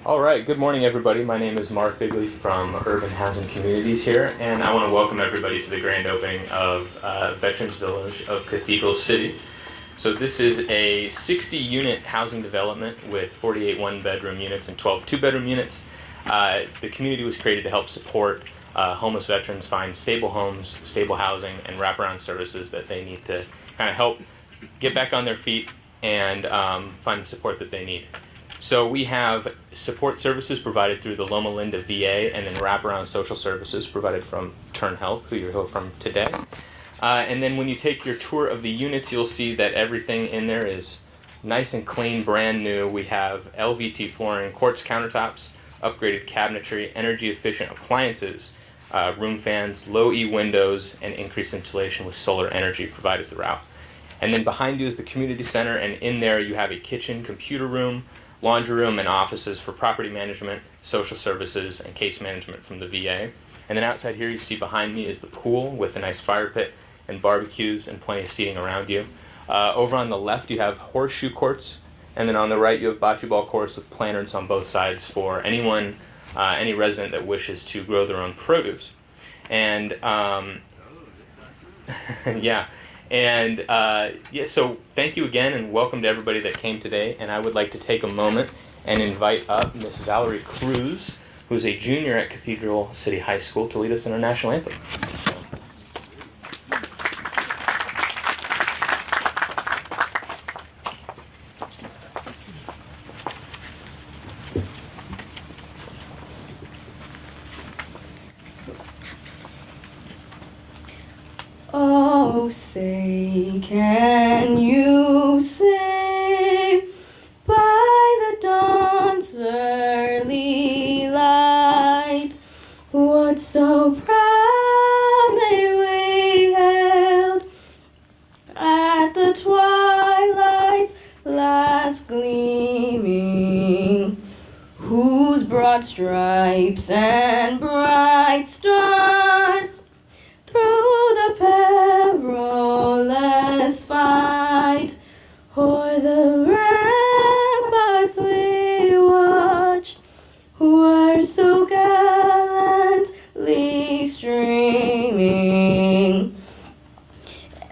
All right, good morning everybody. My name is Mark Bigley from Urban Housing Communities here, and I want to welcome everybody to the grand opening of Veterans Village of Cathedral City. So this is a 60-unit housing development with 48 one-bedroom units and 12 two-bedroom units. The community was created to help support homeless veterans find stable homes, stable housing, and wraparound services that they need to kind of help get back on their feet and find the support that they need. So we have support services provided through the Loma Linda VA, and then wraparound social services provided from Turn Health, who you'll hear from today. And then when you take your tour of the units, you'll see that everything in there is nice and clean, brand new. We have LVT flooring, quartz countertops, upgraded cabinetry, energy-efficient appliances, room fans, low E windows, and increased insulation with solar energy provided throughout. And then behind you is the community center, and in there you have a kitchen, computer room, laundry room, and offices for property management, social services, and case management from the VA. And then outside here you see behind me is the pool with a nice fire pit and barbecues and plenty of seating around you. Over on the left you have horseshoe courts, and then on the right you have bocce ball courts with planters on both sides for anyone, any resident that wishes to grow their own produce. And so thank you again and welcome to everybody that came today. And I would like to take a moment and invite up Miss Valerie Cruz, who's a junior at Cathedral City High School, to lead us in our national anthem. Oh, say, can you say, by the dawn's early light, what so proudly we hailed at the twilight's last gleaming, whose broad stripes and bright stars through the perilous fight o'er the ramparts we watched were so gallantly streaming,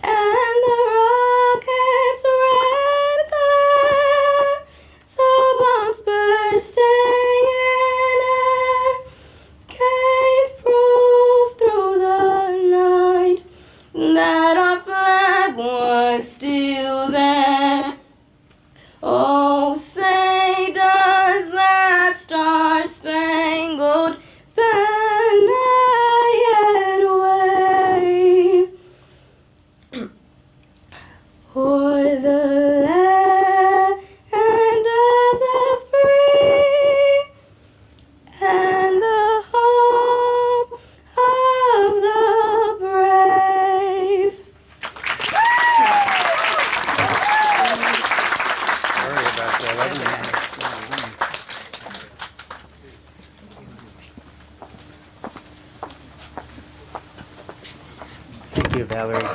and the rocket's red glare, the bombs bursting in air, gave proof through the night that our flag was still there. Oh, say, does that star-spangled banner yet wave o'er the land of the free and the home of the brave? Sorry about that. Thank you, Valerie.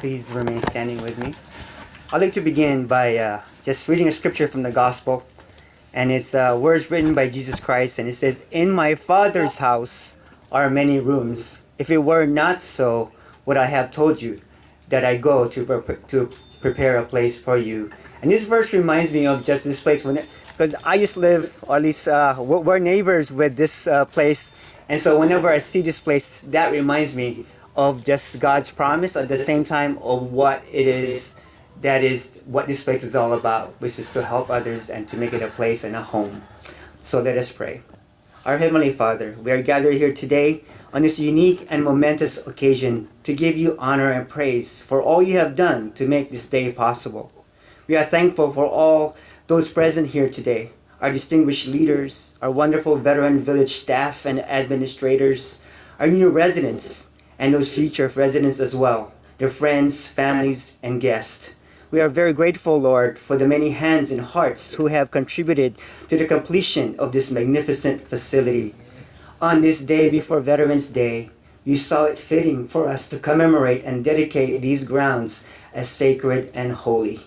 Please remain standing with me. I'd like to begin by just reading a scripture from the Gospel, and it's words written by Jesus Christ, and it says, "In my Father's house are many rooms. If it were not so, would I have told you that I go to prepare a place for you." And this verse reminds me of just this place, because I just live, or at least we're neighbors with this place, and so whenever I see this place, that reminds me of just God's promise, at the same time of what it is, that is what this place is all about, which is to help others and to make it a place and a home. So let us pray. Our Heavenly Father, we are gathered here today on this unique and momentous occasion to give you honor and praise for all you have done to make this day possible. We are thankful for all those present here today, our distinguished leaders, our wonderful veteran village staff and administrators, our new residents, and those future residents as well, their friends, families, and guests. We are very grateful, Lord, for the many hands and hearts who have contributed to the completion of this magnificent facility. On this day before Veterans Day, you saw it fitting for us to commemorate and dedicate these grounds as sacred and holy.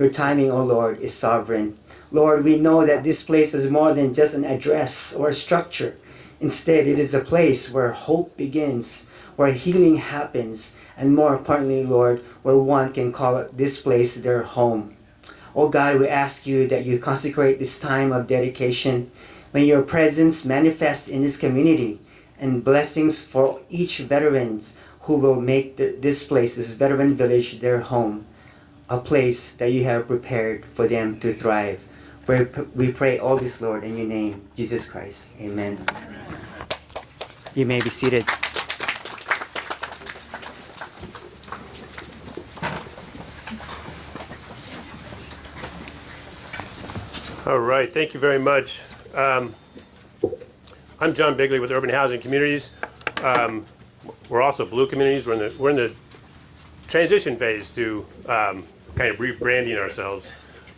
Your timing, O Lord, is sovereign. Lord, we know that this place is more than just an address or a structure. Instead, it is a place where hope begins, where healing happens, and more importantly, Lord, where one can call this place their home. Oh God, we ask you that you consecrate this time of dedication. May your presence manifest in this community, and blessings for each veterans who will make this place, this veteran village, their home, a place that you have prepared for them to thrive. We pray all this, Lord, in your name, Jesus Christ. Amen. You may be seated. All right, thank you very much. I'm John Bigley with Urban Housing Communities. We're also Blue Communities. We're in the transition phase to kind of rebranding ourselves.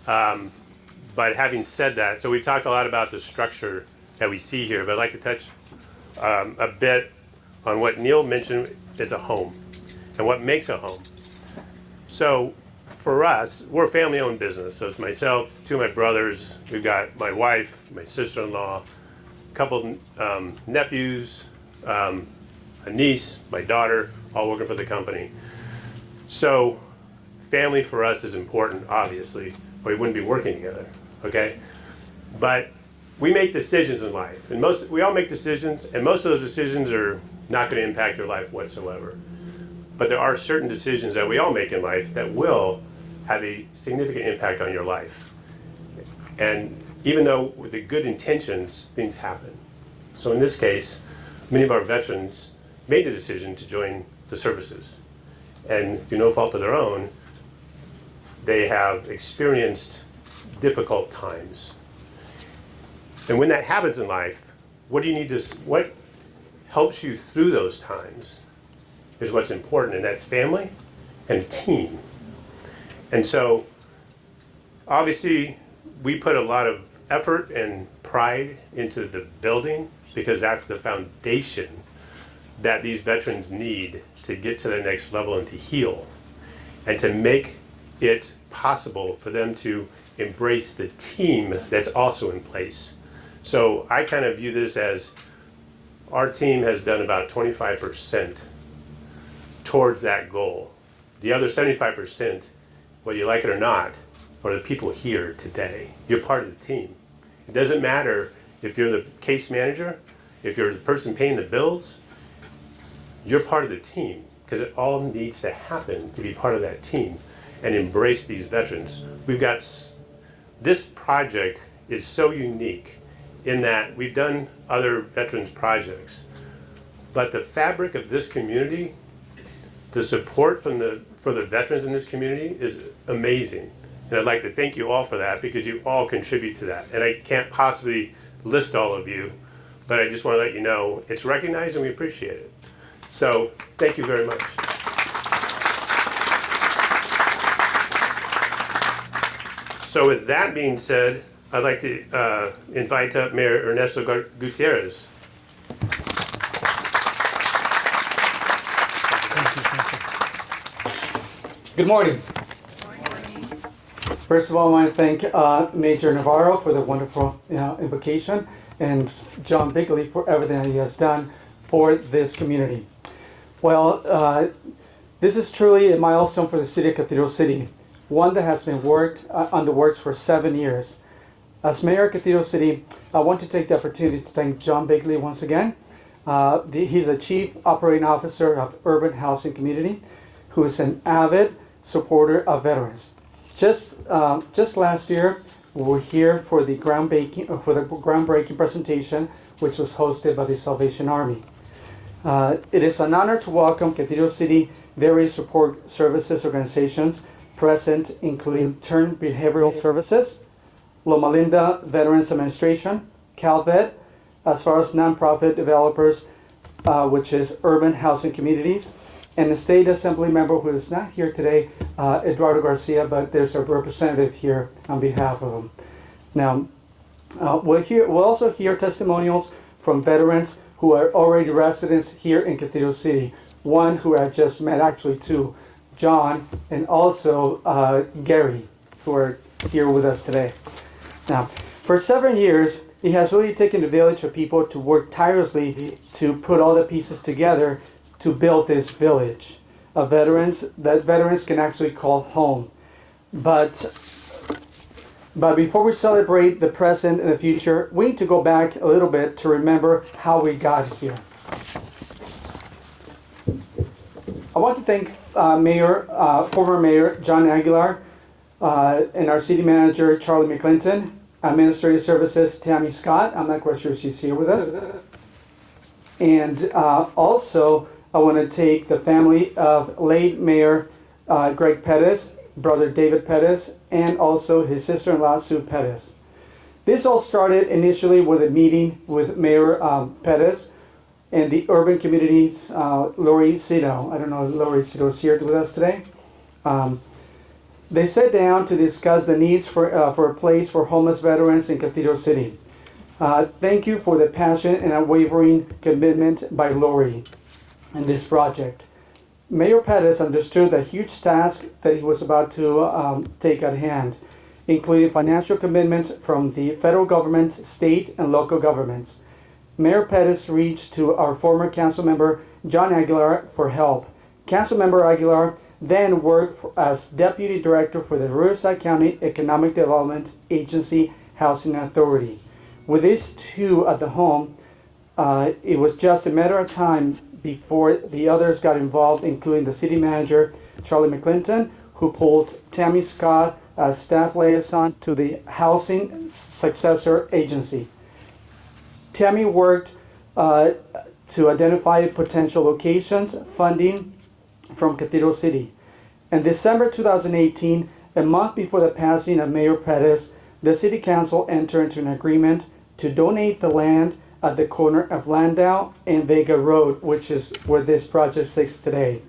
But having said that, so we talked a lot about the structure that we see here, but I'd like to touch a bit on what Neil mentioned is a home and what makes a home. So for us, we're a family-owned business. So it's myself, two of my brothers, we've got my wife, my sister-in-law, a couple nephews, a niece, my daughter, all working for the company. So family for us is important, obviously, or we wouldn't be working together, okay? But we make decisions in life, and we all make decisions, and most of those decisions are not going to impact your life whatsoever. But there are certain decisions that we all make in life that will have a significant impact on your life. And even though with the good intentions, things happen. So in this case, many of our veterans made the decision to join the services. And through no fault of their own, they have experienced difficult times. And when that happens in life, what helps you through those times is what's important, and that's family and team. And so, obviously, we put a lot of effort and pride into the building because that's the foundation that these veterans need to get to the next level and to heal, and to make it possible for them to embrace the team that's also in place. So I kind of view this as our team has done about 25% towards that goal. The other 75%, whether you like it or not, are the people here today. You're part of the team. It doesn't matter if you're the case manager, if you're the person paying the bills, you're part of the team, because it all needs to happen to be part of that team and embrace these veterans. This project is so unique in that we've done other veterans projects, but the fabric of this community, the support for the veterans in this community is amazing. And I'd like to thank you all for that, because you all contribute to that. And I can't possibly list all of you, but I just want to let you know it's recognized and we appreciate it. So thank you very much. So with that being said, I'd like to invite up Mayor Ernesto Gutierrez. Good morning. First of all, I want to thank Major Navarro for the wonderful invocation, and John Bigley for everything that he has done for this community. Well, this is truly a milestone for the city of Cathedral City, one that has been on the works for 7 years. As Mayor of Cathedral City, I want to take the opportunity to thank John Bigley once again. He's a Chief Operating Officer of Urban Housing Community, who is an avid supporter of veterans. Just last year, we were here for the groundbreaking presentation, which was hosted by the Salvation Army. It is an honor to welcome Cathedral City various support services organizations present, including Turn Behavioral Services, Loma Linda Veterans Administration, CalVet, as far as nonprofit developers, which is Urban Housing Communities, and the State Assembly member who is not here today, Eduardo Garcia, but there's a representative here on behalf of him. Now, we'll also hear testimonials from veterans who are already residents here in Cathedral City. One who I just met, actually two, John, and also Gary. who are here with us today. Now, for 7 years, it has really taken a village of people to work tirelessly to put all the pieces together to build this village of veterans that veterans can actually call home. But before we celebrate the present and the future, we need to go back a little bit to remember how we got here. I want to thank former Mayor John Aguilar, and our city manager Charlie McClinton, Administrative Services Tammy Scott. I'm not quite sure if she's here with us. And also, I want to take the family of late Mayor Greg Pettis, brother David Pettis, and also his sister-in-law Sue Pettis. This all started initially with a meeting with Mayor Pettis and the urban communities, Lori Cito. I don't know if Lori Cito is here with us today. They sat down to discuss the needs for a place for homeless veterans in Cathedral City. Thank you for the passion and unwavering commitment by Lori in this project. Mayor Pettis understood the huge task that he was about to take at hand, including financial commitments from the federal government, state, and local governments. Mayor Pettis reached to our former council member John Aguilar for help. Councilmember Aguilar then worked as Deputy Director for the Riverside County Economic Development Agency Housing Authority. With these two at the home, it was just a matter of time before the others got involved, including the city manager, Charlie McClinton, who pulled Tammy Scott as staff liaison to the Housing Successor Agency. Tammy worked to identify potential locations, funding from Cathedral City. In December 2018, a month before the passing of Mayor Pettis, the City Council entered into an agreement to donate the land at the corner of Landau and Vega Road, which is where this project sits today.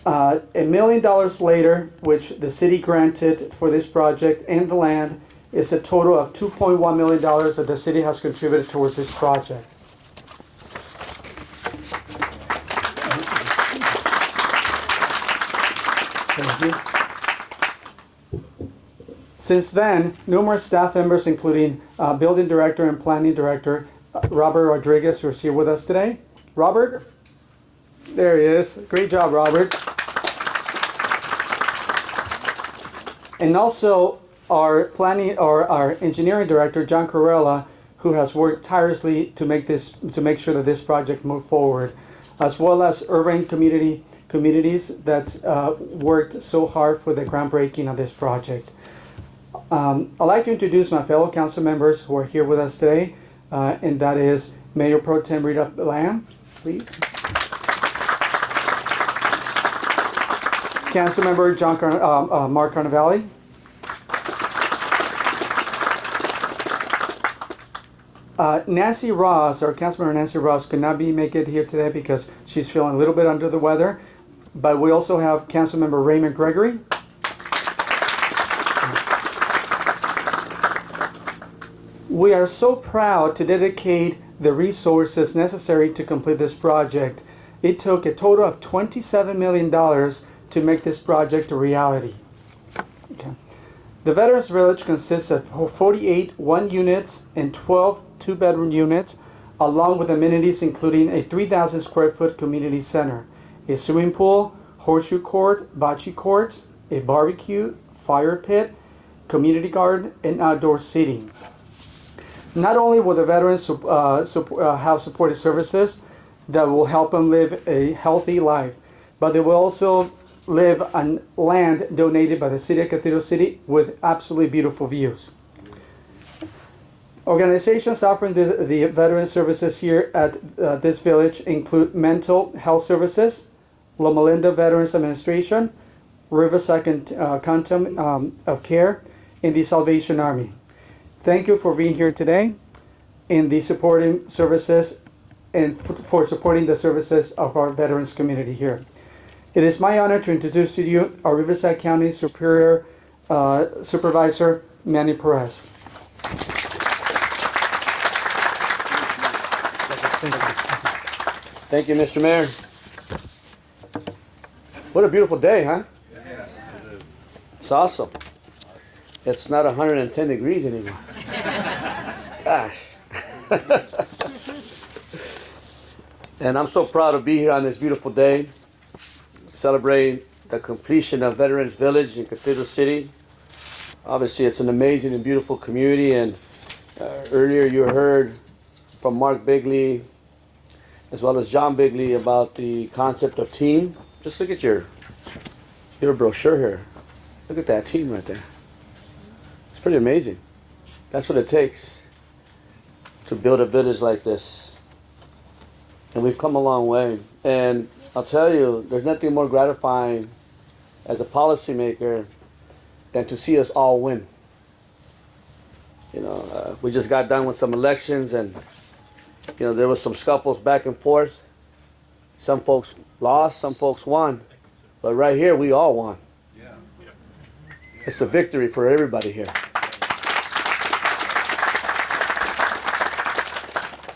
$1 million later, which the city granted for this project and the land, is a total of $2.1 million that the city has contributed towards this project. Thank you. Since then, numerous staff members, including Building Director and Planning Director Robert Rodriguez, who is here with us today. Robert? There he is. Great job, Robert. And also our engineering director, John Corella, who has worked tirelessly to make sure that this project move forward, as well as urban communities that worked so hard for the groundbreaking of this project. I'd like to introduce my fellow council members who are here with us today, and that is Mayor Pro Tem Rita Lamb, please. Councilmember Mark Carnevale. Nancy Ross, our Councilmember Nancy Ross, could not make it here today because she's feeling a little bit under the weather. But we also have Councilmember Raymond Gregory. We are so proud to dedicate the resources necessary to complete this project. It took a total of $27 million to make this project a reality. Okay. The Veterans Village consists of 48 one-units and 12 two-bedroom units, along with amenities including a 3,000 square foot community center, a swimming pool, horseshoe court, bocce courts, a barbecue, fire pit, community garden, and outdoor seating. Not only will the veterans have supportive services that will help them live a healthy life, but they will also live on land donated by the City of Cathedral City with absolutely beautiful views. Organizations offering the veteran services here at this village include Mental Health Services, Loma Linda Veterans Administration, Riverside Continuum of Care, and the Salvation Army. Thank you for being here today in the supporting services and for supporting the services of our veterans community here. It is my honor to introduce to you our Riverside County Superior Supervisor, Manny Perez. Thank you, Mr. Mayor. What a beautiful day, huh? It's awesome. It's not 110 degrees anymore. Gosh. And I'm so proud to be here on this beautiful day, celebrating the completion of Veterans Village in Cathedral City. Obviously, it's an amazing and beautiful community, and earlier you heard from Mark Bigley as well as John Bigley about the concept of team. Just look at your brochure here. Look at that team right there. It's pretty amazing. That's what it takes to build a village like this. And we've come a long way. And I'll tell you, there's nothing more gratifying as a policymaker than to see us all win. You know, we just got done with some elections, and you know, there was some scuffles back and forth. Some folks lost, some folks won. But right here, we all won. It's a victory for everybody here.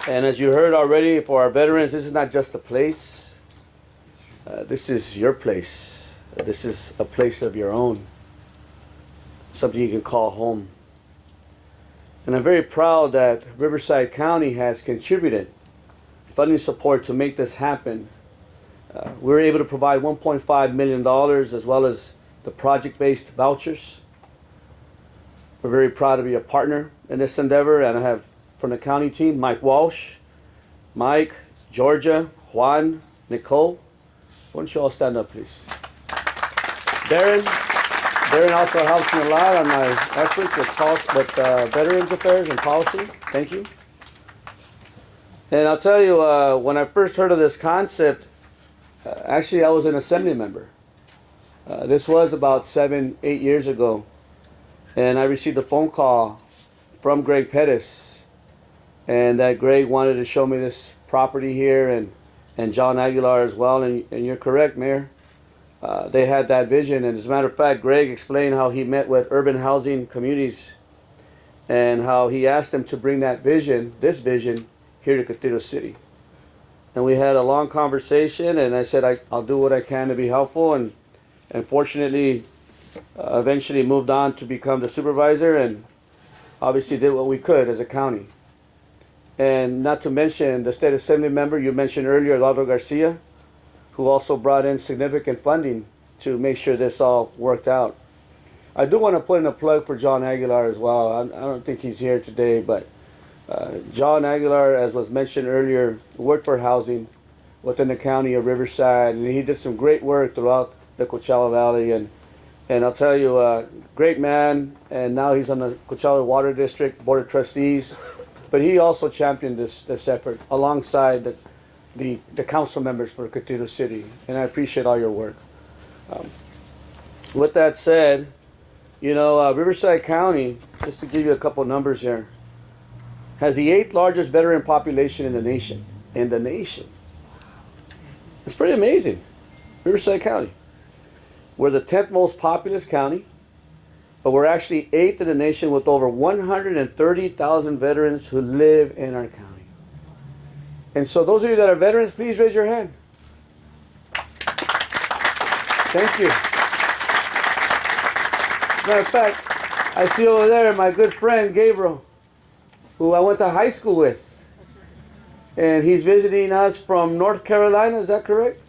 And as you heard already, for our veterans, this is not just a place. This is your place. This is a place of your own. Something you can call home. And I'm very proud that Riverside County has contributed funding support to make this happen. We were able to provide $1.5 million as well as the project-based vouchers. We're very proud to be a partner in this endeavor, and I have from the county team, Mike Walsh, Mike, Georgia, Juan, Nicole. Why don't you all stand up, please? Darren also helps me a lot on my efforts with Veterans Affairs and policy. Thank you. And I'll tell you, when I first heard of this concept, actually I was an assembly member. This was about 7-8 years ago. And I received a phone call from Greg Pettis, and that Greg wanted to show me this property here, and John Aguilar as well. And you're correct, Mayor. They had that vision, and as a matter of fact, Greg explained how he met with urban housing communities and how he asked them to bring that vision, this vision, here to Cathedral City. And we had a long conversation, and I said I'll do what I can to be helpful, and fortunately eventually moved on to become the supervisor, and obviously did what we could as a county. And not to mention the state assembly member you mentioned earlier, Lalo Garcia, who also brought in significant funding to make sure this all worked out. I do want to put in a plug for John Aguilar as well. I don't think he's here today, but John Aguilar, as was mentioned earlier, worked for housing within the county of Riverside, and he did some great work throughout the Coachella Valley. And I'll tell you, great man, and now he's on the Coachella Water District Board of Trustees. But he also championed this effort alongside the council members for Cathedral City, and I appreciate all your work. With that said, you know, Riverside County, just to give you a couple numbers here, has the 8th largest veteran population in the nation. In the nation. It's pretty amazing. Riverside County. We're the 10th most populous county, but we're actually 8th in the nation with over 130,000 veterans who live in our county. And so those of you that are veterans, please raise your hand. Thank you. Matter of fact, I see over there my good friend Gabriel, who I went to high school with. And he's visiting us from North Carolina, is that correct?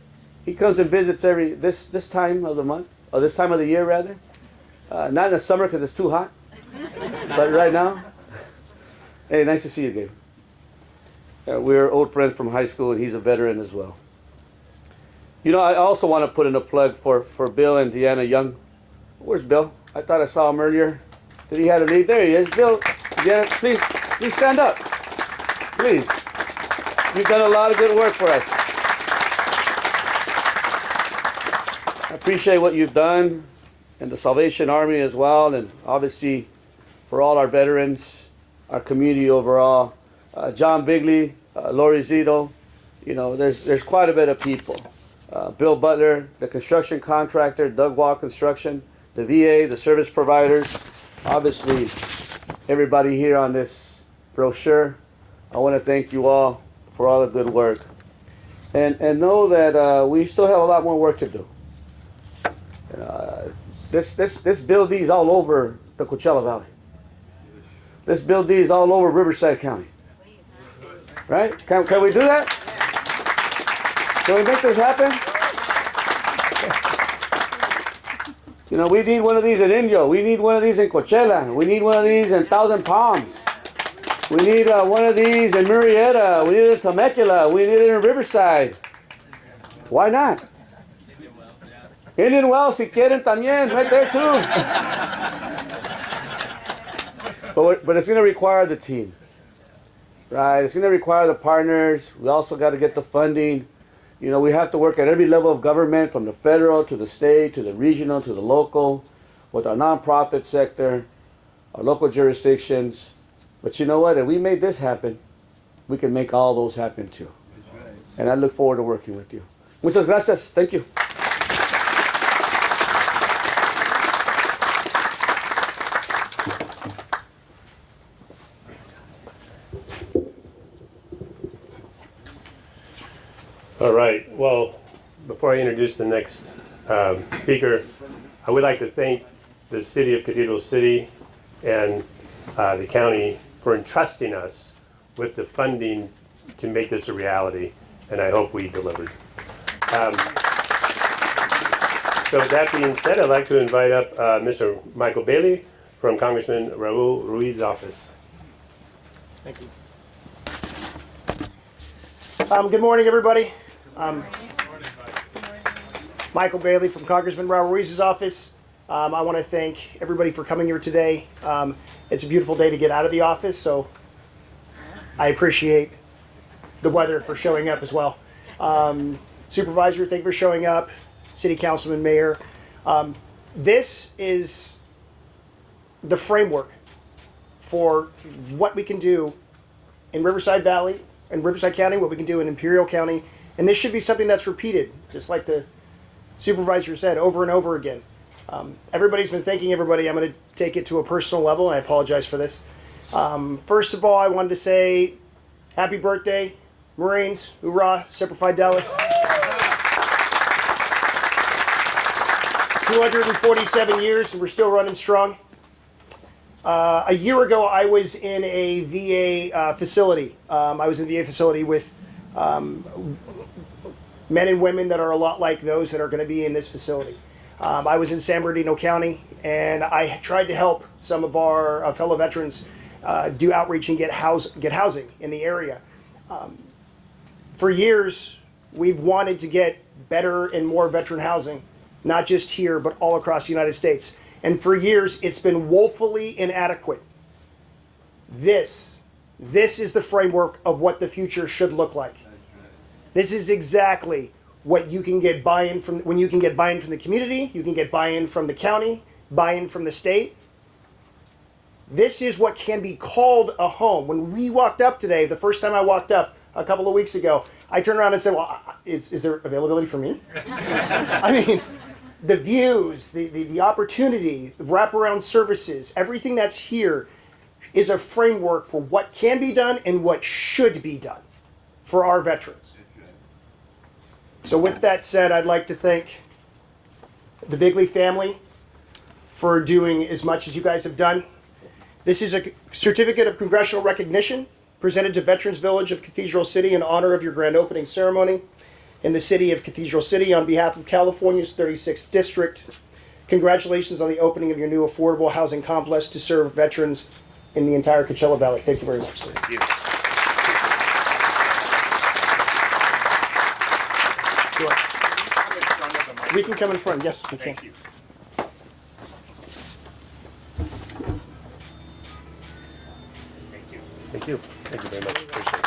He comes and visits this time of the month, or this time of the year rather. Not in the summer because it's too hot, but right now. Hey, nice to see you, Gabe. We're old friends from high school, and he's a veteran as well. You know, I also want to put in a plug for Bill and Deanna Young. Where's Bill? I thought I saw him earlier. Did he have to leave? There he is. Bill, Deanna, please stand up. Please. You've done a lot of good work for us. I appreciate what you've done, and the Salvation Army as well, and obviously for all our veterans, our community overall. John Bigley, Lori Zito, you know, there's quite a bit of people. Bill Butler, the construction contractor, Doug Wall Construction, the VA, the service providers, obviously everybody here on this brochure. I want to thank you all for all the good work. And know that we still have a lot more work to do. This Blvd is all over the Coachella Valley. This Blvd is all over Riverside County. Right? Can we do that? Can we make this happen? You know, we need one of these in Indio. We need one of these in Coachella. We need one of these in Thousand Palms. We need one of these in Murrieta. We need it in Temecula. We need it in Riverside. Why not? Indian Wells, si quieren también, right there too. But it's going to require the team, right? It's going to require the partners. We also got to get the funding. You know, we have to work at every level of government, from the federal to the state to the regional to the local, with our nonprofit sector, our local jurisdictions. But you know what? If we made this happen, we can make all those happen too. And I look forward to working with you. Muchas gracias. Thank you. All right. Well, before I introduce the next speaker, I would like to thank the City of Cathedral City and the county for entrusting us with the funding to make this a reality, and I hope we delivered. So with that being said, I'd like to invite up Mr. Michael Bailey from Congressman Raul Ruiz's office. Thank you. Good morning, everybody. Michael Bailey from Congressman Raul Ruiz's office. I want to thank everybody for coming here today. It's a beautiful day to get out of the office, so I appreciate the weather for showing up as well. Supervisor, thank you for showing up. City Councilman, Mayor. This is the framework for what we can do in Riverside Valley, in Riverside County, what we can do in Imperial County, and this should be something that's repeated, just like the supervisor said, over and over again. Everybody's been thanking everybody. I'm going to take it to a personal level, and I apologize for this. First of all, I wanted to say happy birthday, Marines, hoorah, Semper Fidelis. 247 years, and we're still running strong. A year ago, I was in a VA facility. I was in a VA facility with men and women that are a lot like those that are going to be in this facility. I was in San Bernardino County, and I tried to help some of our fellow veterans do outreach and get housing in the area. For years, we've wanted to get better and more veteran housing, not just here, but all across the United States. And for years, it's been woefully inadequate. This is the framework of what the future should look like. This is exactly what you can get buy-in from. When you can get buy-in from the community, you can get buy-in from the county, buy-in from the state. This is what can be called a home. When we walked up today, the first time I walked up a couple of weeks ago, I turned around and said, well, is there availability for me? I mean, the views, the opportunity, the wraparound services, everything that's here is a framework for what can be done and what should be done for our veterans. So with that said, I'd like to thank the Bigley family for doing as much as you guys have done. This is a certificate of congressional recognition presented to Veterans Village of Cathedral City in honor of your grand opening ceremony in the city of Cathedral City on behalf of California's 36th District. Congratulations on the opening of your new affordable housing complex to serve veterans in the entire Coachella Valley. Thank you very much, sir. Thank you. Sure. We can come in front. Yes, we can. Thank you. Thank you. Thank you very much. Appreciate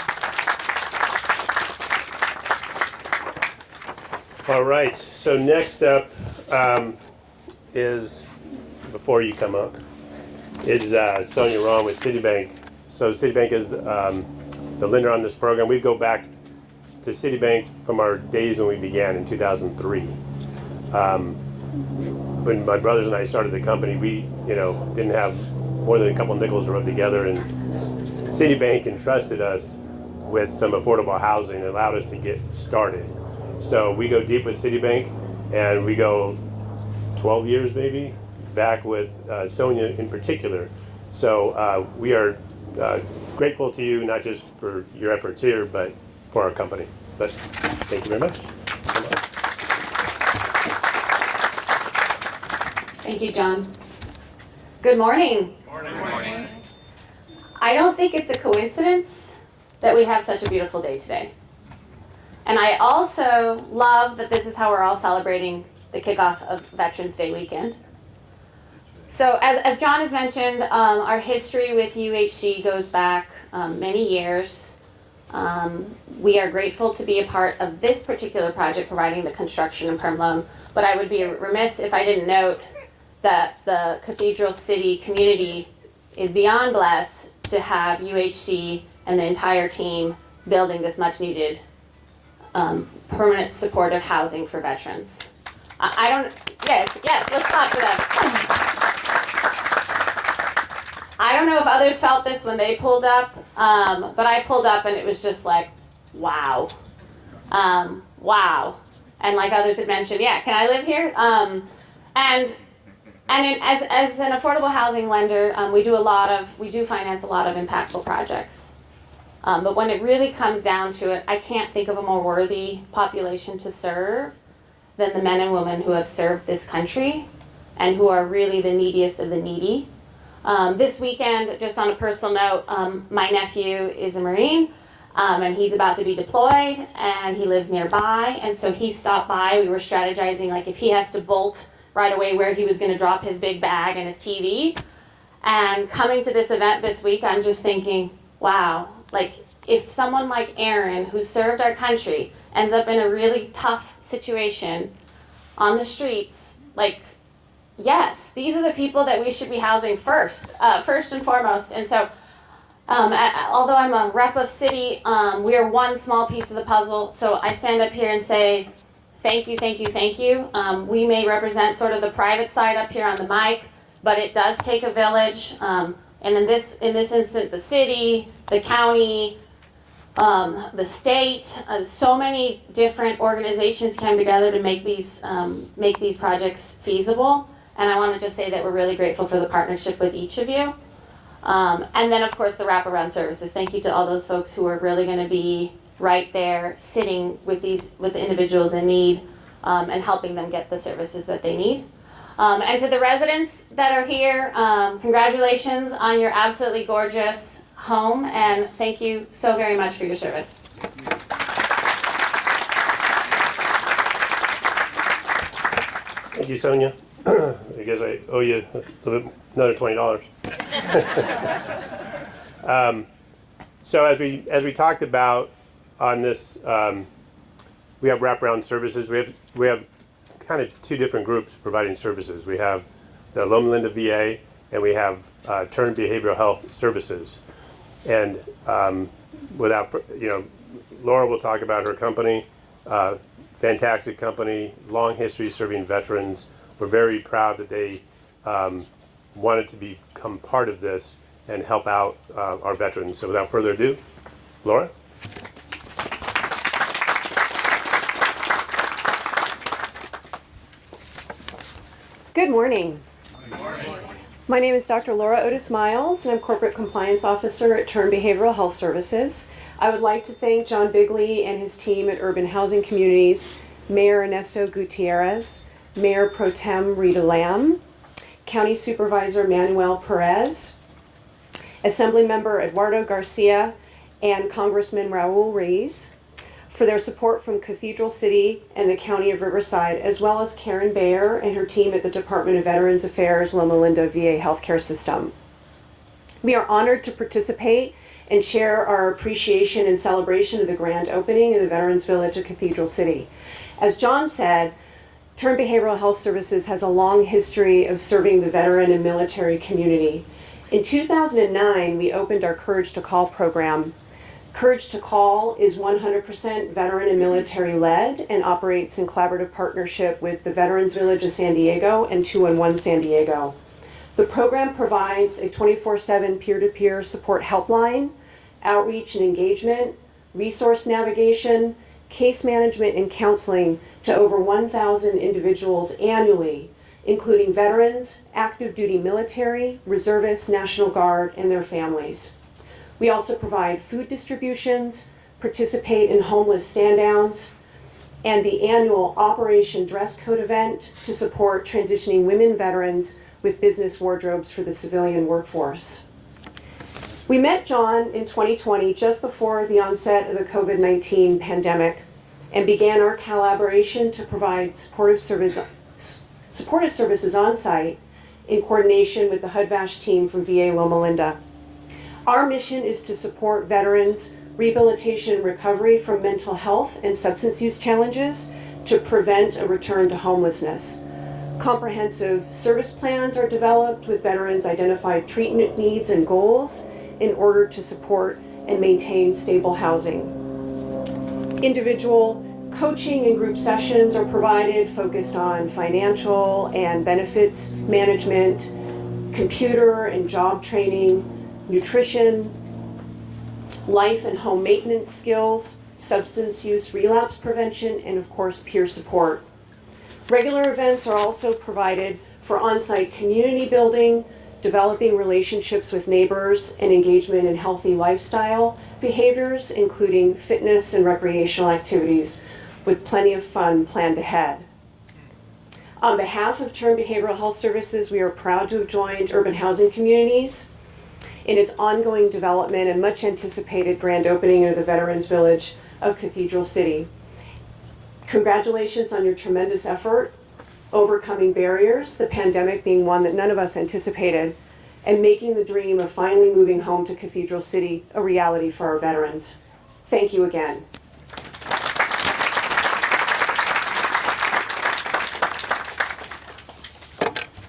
it. All right. So next up is, before you come up, is Sonia Ron with Citibank. So Citibank is the lender on this program. We go back to Citibank from our days when we began in 2003. When my brothers and I started the company, we didn't have more than a couple nickels to rub together, and Citibank entrusted us with some affordable housing and allowed us to get started. So we go deep with Citibank, and we go 12 years maybe, back with Sonia in particular. So we are grateful to you, not just for your efforts here, but for our company. But thank you very much. Thank you, John. Good morning. Good morning. I don't think it's a coincidence that we have such a beautiful day today. And I also love that this is how we're all celebrating the kickoff of Veterans Day weekend. So as John has mentioned, our history with UHC goes back many years. We are grateful to be a part of this particular project, providing the construction and perm loan, but I would be remiss if I didn't note that the Cathedral City community is beyond blessed to have UHC and the entire team building this much needed permanent supportive housing for veterans. Yes, let's clap for them. I don't know if others felt this when they pulled up, but I pulled up and it was just like, wow. Wow. And like others had mentioned, yeah, can I live here? As an affordable housing lender, we do finance a lot of impactful projects. But when it really comes down to it, I can't think of a more worthy population to serve than the men and women who have served this country and who are really the neediest of the needy. This weekend, just on a personal note, my nephew is a Marine, and he's about to be deployed, and he lives nearby, and so he stopped by. We were strategizing, like, if he has to bolt right away, where he was going to drop his big bag and his TV. And coming to this event this week, I'm just thinking, wow, like, if someone like Aaron, who served our country, ends up in a really tough situation on the streets, like, yes, these are the people that we should be housing first and foremost. And so, although I'm a rep of city, we are one small piece of the puzzle. So I stand up here and say, thank you, thank you, thank you. We may represent sort of the private side up here on the mic, but it does take a village. And in this instance, the city, the county, the state, so many different organizations came together to make these projects feasible. And I want to just say that we're really grateful for the partnership with each of you. And then, of course, the wraparound services. Thank you to all those folks who are really going to be right there sitting with the individuals in need and helping them get the services that they need. And to the residents that are here, congratulations on your absolutely gorgeous home, and thank you so very much for your service. Thank you, Sonia. I guess I owe you another $20. So as we talked about on this, we have wraparound services. We have kind of two different groups providing services. We have the Landau Blvd VA, and we have Turn Behavioral Health Services. And Laura will talk about her company. Fantastic company, long history serving veterans. We're very proud that they wanted to become part of this and help out our veterans. So without further ado, Laura. Good morning. Good morning. My name is Dr. Laura Otis Miles, and I'm Corporate Compliance Officer at Turn Behavioral Health Services. I would like to thank John Bigley and his team at Urban Housing Communities, Mayor Ernesto Gutierrez, Mayor Pro Tem Rita Lamb, County Supervisor Manuel Perez, Assembly Member Eduardo Garcia, and Congressman Raul Ruiz for their support from Cathedral City and the County of Riverside, as well as Karen Bayer and her team at the Department of Veterans Affairs Loma Linda VA Healthcare System. We are honored to participate and share our appreciation and celebration of the grand opening of the Veterans Village of Cathedral City. As John said, Turn Behavioral Health Services has a long history of serving the veteran and military community. In 2009, we opened our Courage to Call program. Courage to Call is 100% veteran and military led and operates in collaborative partnership with the Veterans Village of San Diego and 211 San Diego. The program provides a 24/7 peer-to-peer support helpline, outreach and engagement, resource navigation, case management and counseling to over 1,000 individuals annually including veterans, active duty military, reservists, National Guard, and their families. We also provide food distributions, participate in homeless stand-downs, and the annual Operation Dress Code event to support transitioning women veterans with business wardrobes for the civilian workforce. We met John in 2020, just before the onset of the COVID-19 pandemic, and began our collaboration to provide supportive services on site in coordination with the HUD-VASH team from VA Loma Linda. Our mission is to support veterans' rehabilitation and recovery from mental health and substance use challenges to prevent a return to homelessness. Comprehensive service plans are developed with veterans' identified treatment needs and goals in order to support and maintain stable housing. Individual coaching and group sessions are provided focused on financial and benefits management, computer and job training, nutrition, life and home maintenance skills, substance use relapse prevention, and of course peer support. Regular events are also provided for on-site community building, developing relationships with neighbors, and engagement in healthy lifestyle behaviors, including fitness and recreational activities, with plenty of fun planned ahead. On behalf of Turn Behavioral Health Services, we are proud to have joined Urban Housing Communities in its ongoing development and much anticipated grand opening of the Veterans Village of Cathedral City. Congratulations on your tremendous effort overcoming barriers, the pandemic being one that none of us anticipated, and making the dream of finally moving home to Cathedral City a reality for our veterans. Thank you again.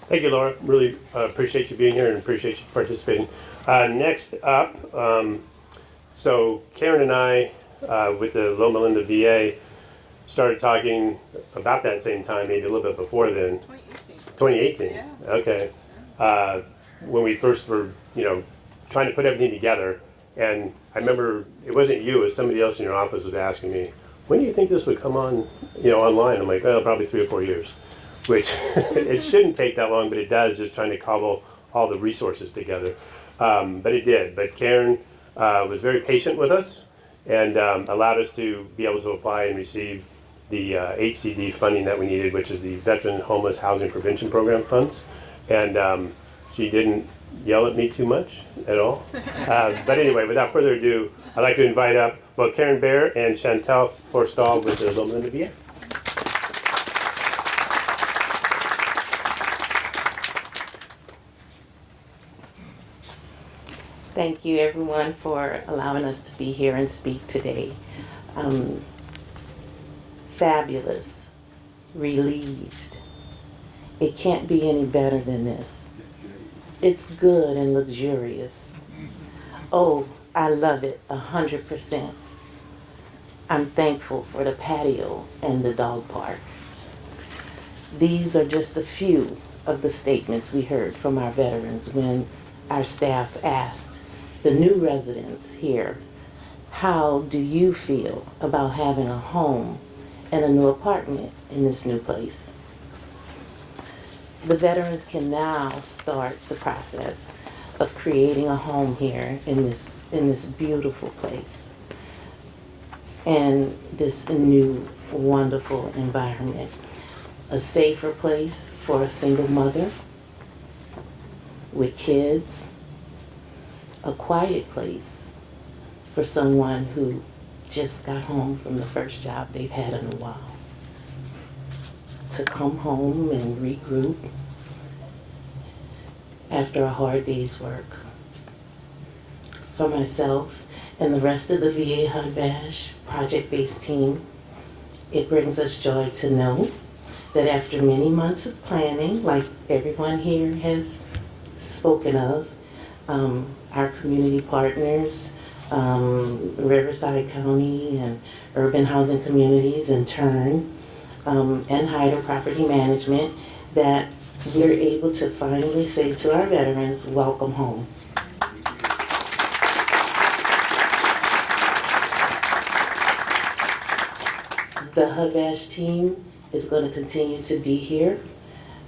Thank you, Laura. Really appreciate you being here and appreciate you participating. Next up, so Karen and I, with the Loma Linda VA, started talking about that same time, maybe a little bit before then. 2018. Yeah. Okay. When we first were, trying to put everything together, and I remember it wasn't you, it was somebody else in your office was asking me, when do you think this would come on, online? I'm like, oh, probably 3 or 4 years, which it shouldn't take that long, but it does, just trying to cobble all the resources together. But it did. But Karen was very patient with us and allowed us to be able to apply and receive the HCD funding that we needed, which is the Veteran Homeless Housing Prevention Program funds. And she didn't yell at me too much at all. But anyway, without further ado, I'd like to invite up both Karen Bear and Chantel Forstall with the Loma Linda VA. Thank you, everyone, for allowing us to be here and speak today. Fabulous, relieved. It can't be any better than this. It's good and luxurious. Oh, I love it 100%. I'm thankful for the patio and the dog park. These are just a few of the statements we heard from our veterans when our staff asked the new residents here, how do you feel about having a home and a new apartment in this new place? The veterans can now start the process of creating a home here in this beautiful place and this new wonderful environment. A safer place for a single mother with kids, a quiet place for someone who just got home from the first job they've had in a while. To come home and regroup after a hard day's work. For myself and the rest of the VA HUD-VASH project-based team, it brings us joy to know that after many months of planning, like everyone here has spoken of, our community partners, Riverside County and Urban Housing Communities in turn, and Hyder Property Management, that we're able to finally say to our veterans, welcome home. The HUD-VASH team is going to continue to be here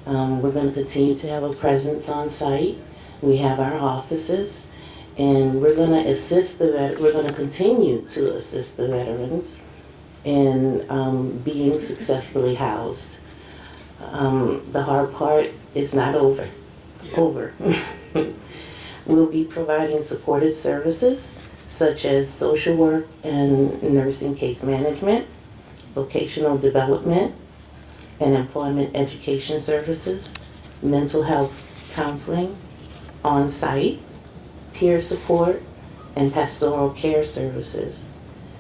We're going to continue to have a presence on site. We have our offices, and we're going to we're going to continue to assist the veterans in being successfully housed. The hard part is not over. We'll be providing supportive services such as social work and nursing case management, vocational development and employment education services, mental health counseling, on-site, peer support, and pastoral care services.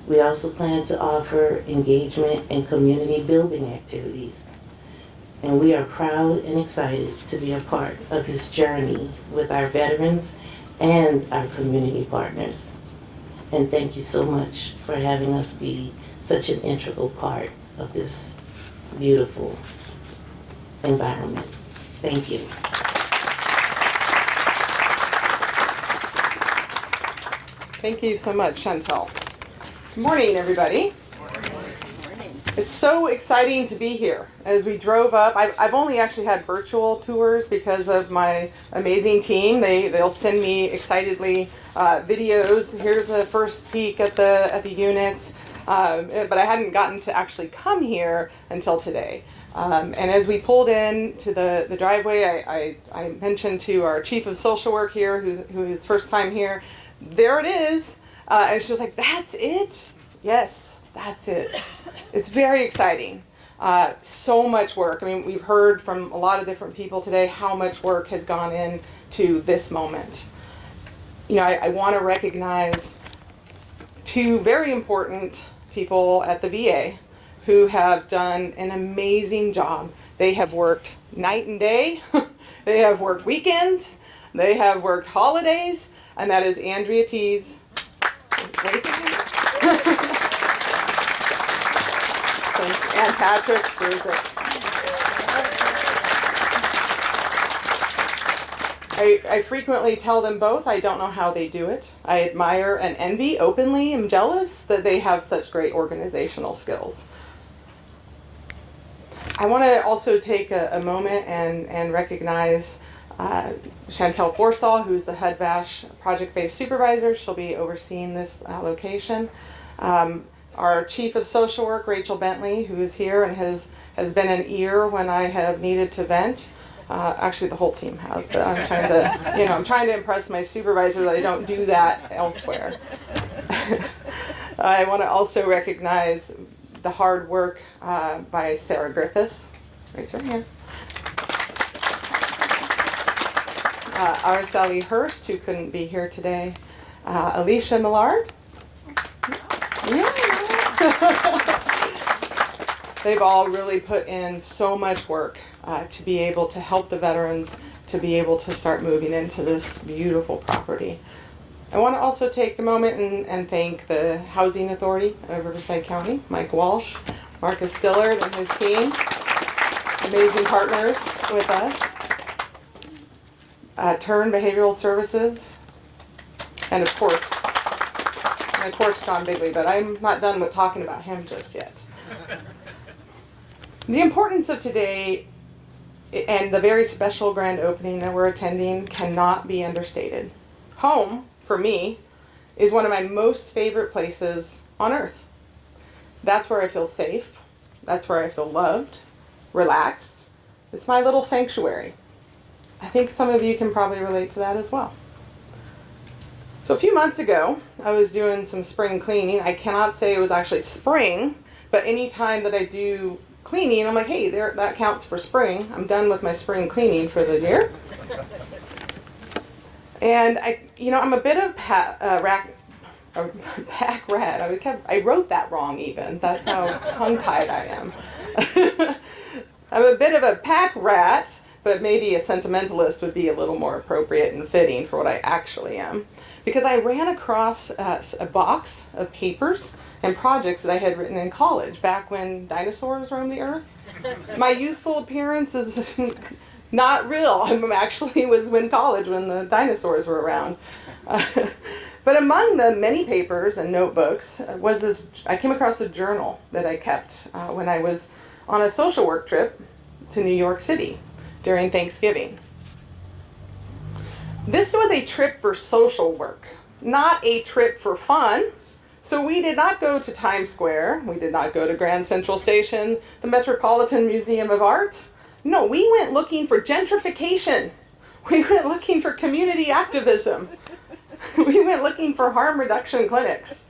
We also plan to offer engagement and community building activities. And we are proud and excited to be a part of this journey with our veterans and our community partners. And thank you so much for having us be such an integral part of this beautiful environment. Thank you. Thank you so much, Chantel. Good morning, everybody. It's so exciting to be here. As we drove up, I've only actually had virtual tours because of my amazing team. They'll send me excitedly videos. Here's a first peek at the units, but I hadn't gotten to actually come here until today. And as we pulled in to the driveway, I mentioned to our chief of social work here, who is first time here, there it is, and she was like, "That's it?" Yes, that's it. It's very exciting. So much work. I mean, we've heard from a lot of different people today how much work has gone into this moment. You know, I want to recognize two very important people at the VA who have done an amazing job. They have worked night and day. They have worked weekends. They have worked holidays, and that is Andrea Tees. And Patrick Sturzik. I frequently tell them both I don't know how they do it. I admire and envy openly. I'm jealous that they have such great organizational skills. I want to also take a moment and recognize Chantel Forstall, who's the HUD-VASH project-based supervisor. She'll be overseeing this location. Our chief of social work, Rachel Bentley, who is here and has been an ear when I have needed to vent. Actually, the whole team has, but I'm trying to impress my supervisor that I don't do that elsewhere. I want to also recognize the hard work by Sarah Griffiths. Raise your hand. Araceli Hurst, who couldn't be here today. Alicia Millard. Yeah. They've all really put in so much work to be able to help the veterans to be able to start moving into this beautiful property. I want to also take a moment and thank the Housing Authority of Riverside County, Mike Walsh, Marcus Dillard and his team, amazing partners with us. Turn Behavioral Services, and of course John Bigley, but I'm not done with talking about him just yet. The importance of today and the very special grand opening that we're attending cannot be understated. Home, for me, is one of my most favorite places on earth. That's where I feel safe. That's where I feel loved, relaxed. It's my little sanctuary. I think some of you can probably relate to that as well. So a few months ago, I was doing some spring cleaning. I cannot say it was actually spring, but any time that I do cleaning, I'm like, hey, that counts for spring. I'm done with my spring cleaning for the year. And I'm a bit of a pack rat. I wrote that wrong even. That's how tongue-tied I am. I'm a bit of a pack rat, but maybe a sentimentalist would be a little more appropriate and fitting for what I actually am. Because I ran across a box of papers and projects that I had written in college, back when dinosaurs roamed the earth. My youthful appearance is not real. I actually was in college when the dinosaurs were around. But among the many papers and notebooks was this, I came across a journal that I kept when I was on a social work trip to New York City during Thanksgiving. This was a trip for social work, not a trip for fun. So we did not go to Times Square. We did not go to Grand Central Station, the Metropolitan Museum of Art. No, we went looking for gentrification. We went looking for community activism. We went looking for harm reduction clinics.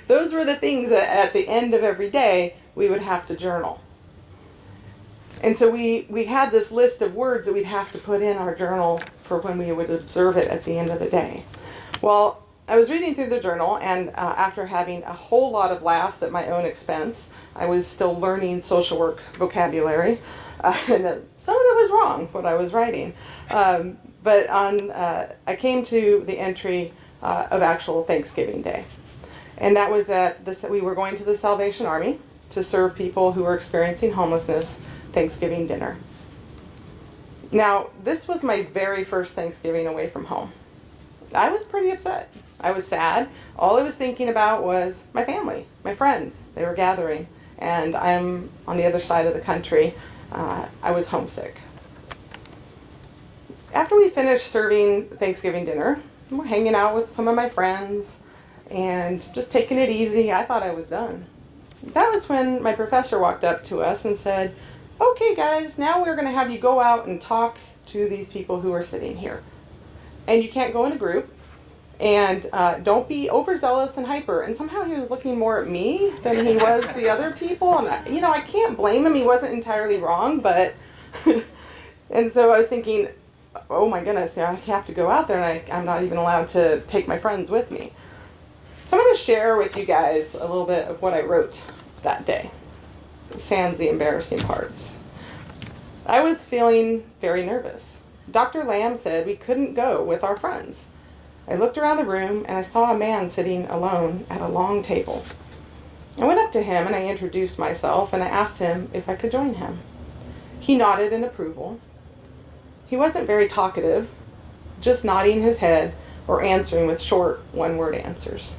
Those were the things that at the end of every day we would have to journal. And so we had this list of words that we'd have to put in our journal for when we would observe it at the end of the day. Well, I was reading through the journal, and after having a whole lot of laughs at my own expense, I was still learning social work vocabulary. And some of it was wrong, what I was writing. But I came to the entry of actual Thanksgiving Day. And that was we were going to the Salvation Army to serve people who were experiencing homelessness Thanksgiving dinner. Now, this was my very first Thanksgiving away from home. I was pretty upset. I was sad. All I was thinking about was my family, my friends. They were gathering, and I'm on the other side of the country. I was homesick. After we finished serving Thanksgiving dinner, we're hanging out with some of my friends and just taking it easy. I thought I was done. That was when my professor walked up to us and said, "Okay, guys, now we're going to have you go out and talk to these people who are sitting here. And you can't go in a group. And don't be overzealous and hyper." And somehow he was looking more at me than he was the other people. And, I can't blame him. He wasn't entirely wrong, but... And so I was thinking, oh my goodness, I have to go out there, and I'm not even allowed to take my friends with me. So I'm going to share with you guys a little bit of what I wrote that day. Sans the embarrassing parts. I was feeling very nervous. Dr. Lamb said we couldn't go with our friends. I looked around the room and I saw a man sitting alone at a long table. I went up to him and I introduced myself and I asked him if I could join him. He nodded in approval. He wasn't very talkative, just nodding his head or answering with short one-word answers.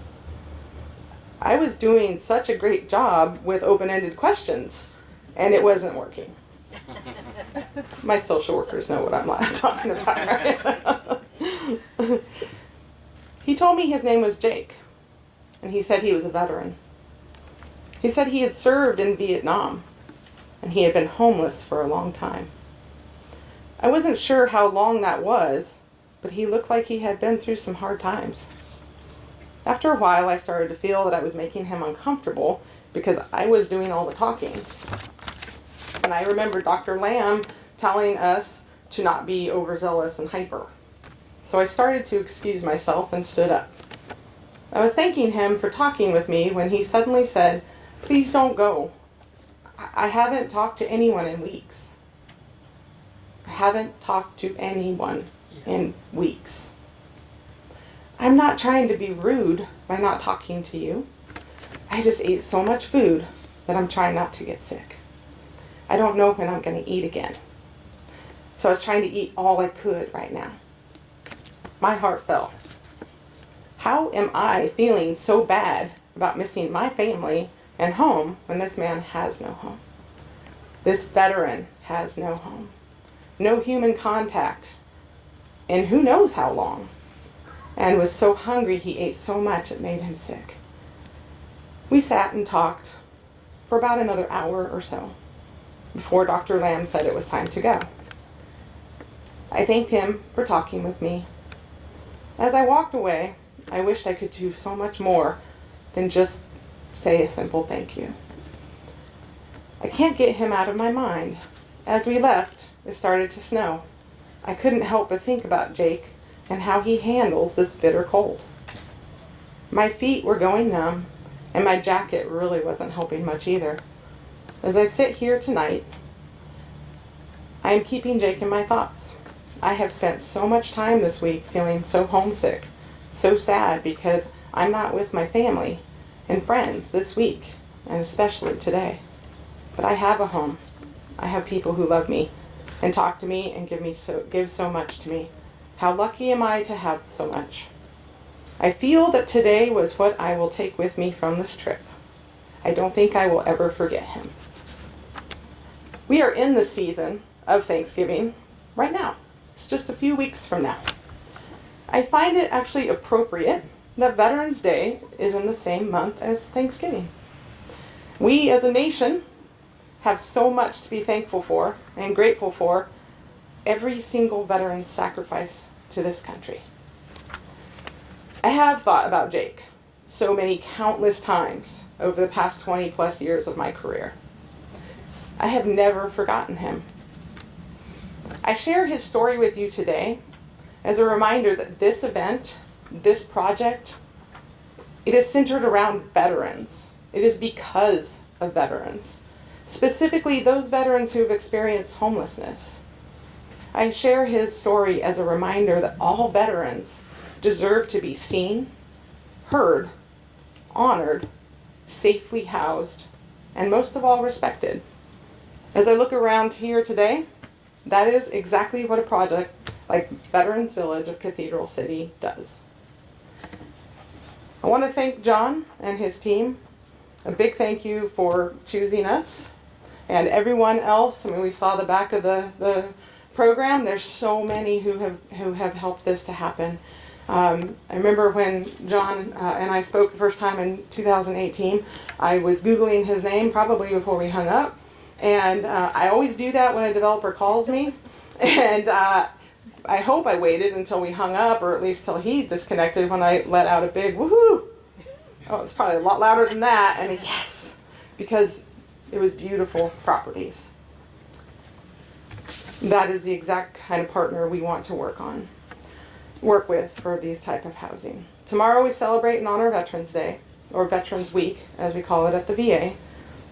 I was doing such a great job with open-ended questions, and it wasn't working. My social workers know what I'm talking about, right? He told me his name was Jake, and he said he was a veteran. He said he had served in Vietnam, and he had been homeless for a long time. I wasn't sure how long that was, but he looked like he had been through some hard times. After a while, I started to feel that I was making him uncomfortable because I was doing all the talking. And I remember Dr. Lamb telling us to not be overzealous and hyper. So I started to excuse myself and stood up. I was thanking him for talking with me when he suddenly said, "Please don't go. I haven't talked to anyone in weeks. I haven't talked to anyone in weeks. I'm not trying to be rude by not talking to you. I just ate so much food that I'm trying not to get sick. I don't know when I'm going to eat again. So I was trying to eat all I could right now." My heart fell. How am I feeling so bad about missing my family and home when this man has no home? This veteran has no home. No human contact in who knows how long. And was so hungry he ate so much it made him sick. We sat and talked for about another hour or so before Dr. Lamb said it was time to go. I thanked him for talking with me. As I walked away, I wished I could do so much more than just say a simple thank you. I can't get him out of my mind. As we left, it started to snow. I couldn't help but think about Jake and how he handles this bitter cold. My feet were going numb, and my jacket really wasn't helping much either. As I sit here tonight, I am keeping Jake in my thoughts. I have spent so much time this week feeling so homesick, so sad because I'm not with my family and friends this week, and especially today. But I have a home. I have people who love me and talk to me and give so much to me. How lucky am I to have so much? I feel that today was what I will take with me from this trip. I don't think I will ever forget him. We are in the season of Thanksgiving right now. It's just a few weeks from now. I find it actually appropriate that Veterans Day is in the same month as Thanksgiving. We as a nation have so much to be thankful for and grateful for every single veteran's sacrifice to this country. I have thought about Jake so many countless times over the past 20 plus years of my career. I have never forgotten him. I share his story with you today as a reminder that this event, this project, it is centered around veterans. It is because of veterans, specifically those veterans who have experienced homelessness. I share his story as a reminder that all veterans deserve to be seen, heard, honored, safely housed, and most of all respected. As I look around here today, that is exactly what a project like Veterans Village of Cathedral City does. I want to thank John and his team. A big thank you for choosing us. And everyone else, I mean, we saw the back of the program. There's so many who have helped this to happen. I remember when John and I spoke the first time in 2018, I was Googling his name probably before we hung up. And I always do that when a developer calls me. And I hope I waited until we hung up, or at least till he disconnected, when I let out a big woohoo. Oh, it's probably a lot louder than that. I mean, yes, because it was beautiful properties. That is the exact kind of partner we want to work with for these type of housing. Tomorrow we celebrate and honor Veterans Day, or Veterans Week, as we call it at the VA.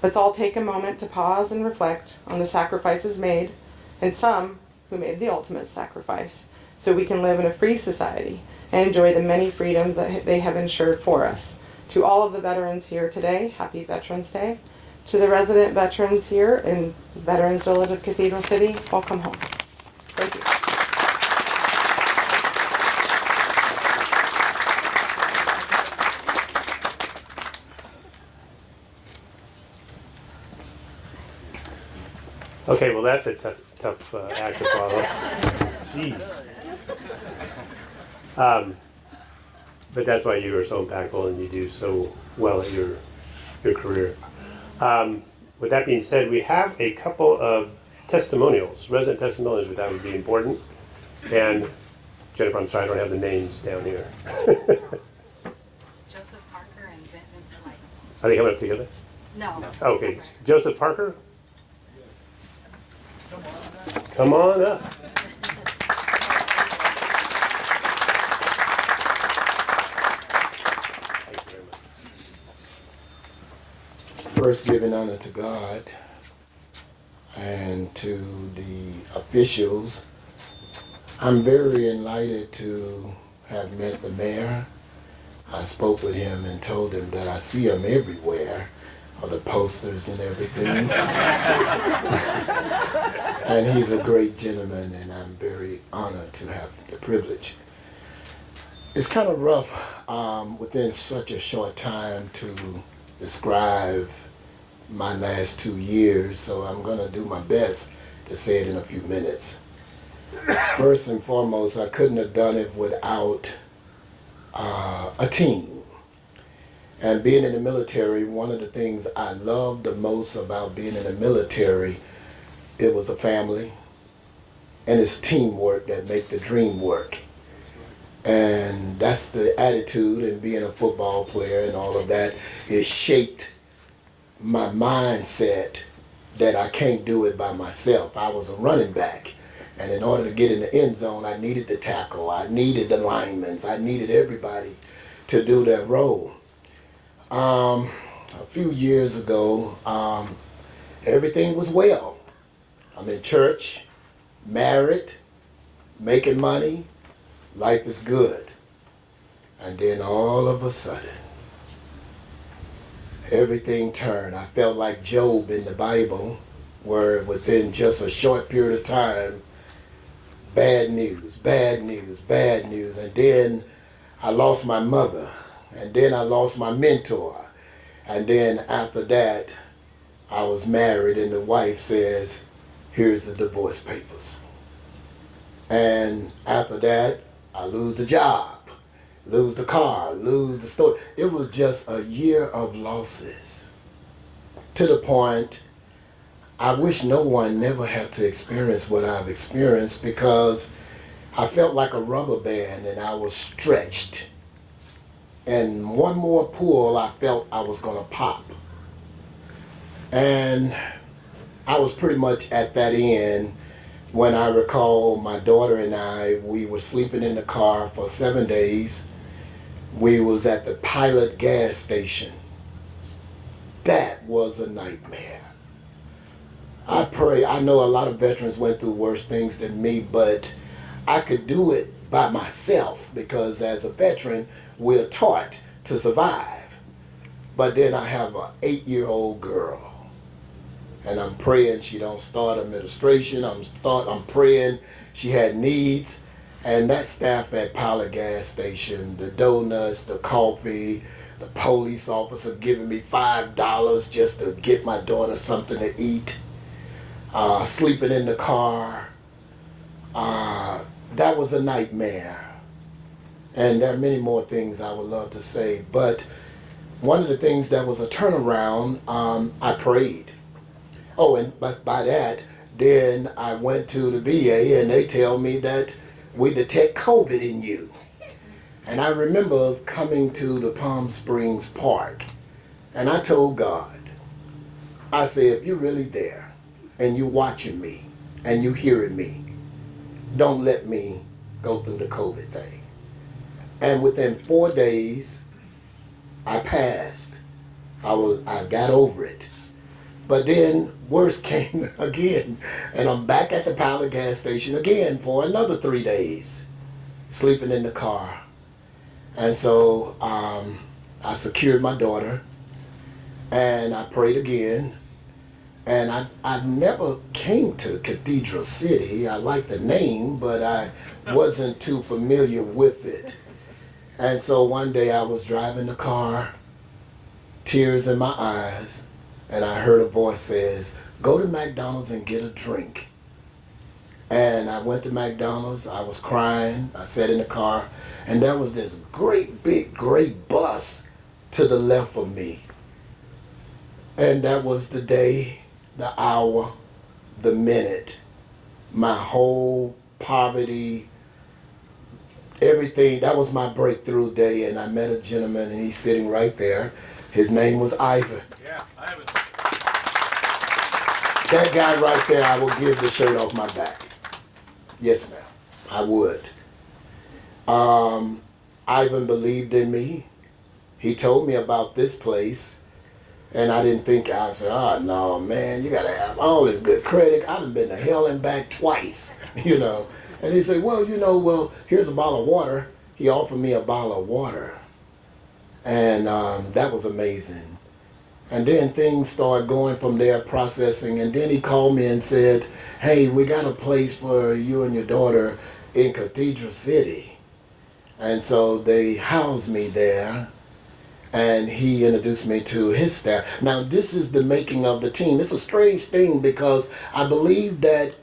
Let's all take a moment to pause and reflect on the sacrifices made, and some who made the ultimate sacrifice, so we can live in a free society and enjoy the many freedoms that they have ensured for us. To all of the veterans here today, happy Veterans Day. To the resident veterans here in Veterans Village of Cathedral City, welcome home. Thank you. Okay, well, that's a tough act to follow. Jeez. But that's why you are so impactful and you do so well at your career. With that being said, we have a couple of testimonials, resident testimonials, we thought would be important. And Jennifer, I'm sorry, I don't have the names down here. Joseph Parker and Vincent White. Are they coming up together? No. Okay, Joseph Parker. Come on up. First, giving honor to God and to the officials. I'm very enlightened to have met the mayor. I spoke with him and told him that I see him everywhere, on the posters and everything. And he's a great gentleman, and I'm very honored to have the privilege. It's kind of rough within such a short time to describe my last 2 years, so I'm going to do my best to say it in a few minutes. First and foremost, I couldn't have done it without a team. And being in the military, one of the things I loved the most about being in the military, it was a family, and it's teamwork that make the dream work. And that's the attitude, and being a football player and all of that, it shaped my mindset that I can't do it by myself. I was a running back, and in order to get in the end zone, I needed the tackle, I needed the linemen, I needed everybody to do their role. A few years ago, everything was well. I'm in church, married, making money, life is good. And then all of a sudden, everything turned. I felt like Job in the Bible, where within just a short period of time, bad news, bad news, bad news. And then I lost my mother. And then I lost my mentor. And then after that, I was married, and the wife says, here's the divorce papers. And after that, I lose the job, lose the car, lose the store. It was just a year of losses, to the point I wish no one never had to experience what I've experienced, because I felt like a rubber band and I was stretched. And one more pull, I felt I was gonna pop. And I was pretty much at that end when I recall my daughter and I, we were sleeping in the car for 7 days. We was at the Pilot gas station. That was a nightmare. I pray, I know a lot of veterans went through worse things than me, but I could do it by myself, because as a veteran, we're taught to survive. But then I have an 8-year-old girl, and I'm praying she don't start administration. I'm praying she had needs, and that staff at Pilot gas station, the donuts, the coffee, the police officer giving me $5 just to get my daughter something to eat. Sleeping in the car, that was a nightmare. And there are many more things I would love to say, but one of the things that was a turnaround, I prayed. Oh, and but by that, then I went to the VA and they tell me that we detect COVID in you. And I remember coming to the Palm Springs Park, and I told God, I said, if you're really there, and you watching me, and you hearing me, don't let me go through the COVID thing. And within 4 days, I passed. I got over it. But then worse came again, and I'm back at the Pilot gas station again for another 3 days, sleeping in the car. And so I secured my daughter, and I prayed again. And I never came to Cathedral City. I liked the name, but I wasn't too familiar with it. And so one day I was driving the car, tears in my eyes, and I heard a voice says, go to McDonald's and get a drink. And I went to McDonald's, I was crying, I sat in the car, and there was this great big gray bus to the left of me. And that was the day, the hour, the minute, my whole poverty, everything. That was my breakthrough day, and I met a gentleman, and he's sitting right there. His name was Ivan. Yeah, Ivan. That guy right there, I will give the shirt off my back. Yes, ma'am, I would. Ivan believed in me. He told me about this place. And I didn't think, I said, oh no, man, you gotta have all this good credit. I done been to hell and back twice, you know. And he said, well, here's a bottle of water. He offered me a bottle of water. And that was amazing. And then things started going from there, processing. And then he called me and said, hey, we got a place for you and your daughter in Cathedral City. And so they housed me there. And he introduced me to his staff. Now, this is the making of the team. It's a strange thing, because I believe that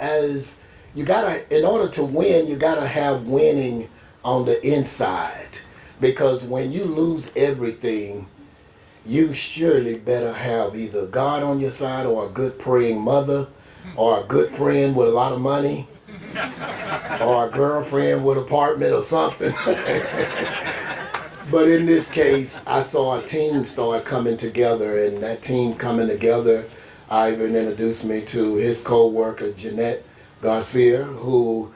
in order to win, you gotta have winning on the inside. Because when you lose everything, you surely better have either God on your side, or a good praying mother, or a good friend with a lot of money, or a girlfriend with an apartment or something. But in this case, I saw a team start coming together, and that team coming together, Ivan introduced me to his co-worker, Jeanette Garcia, who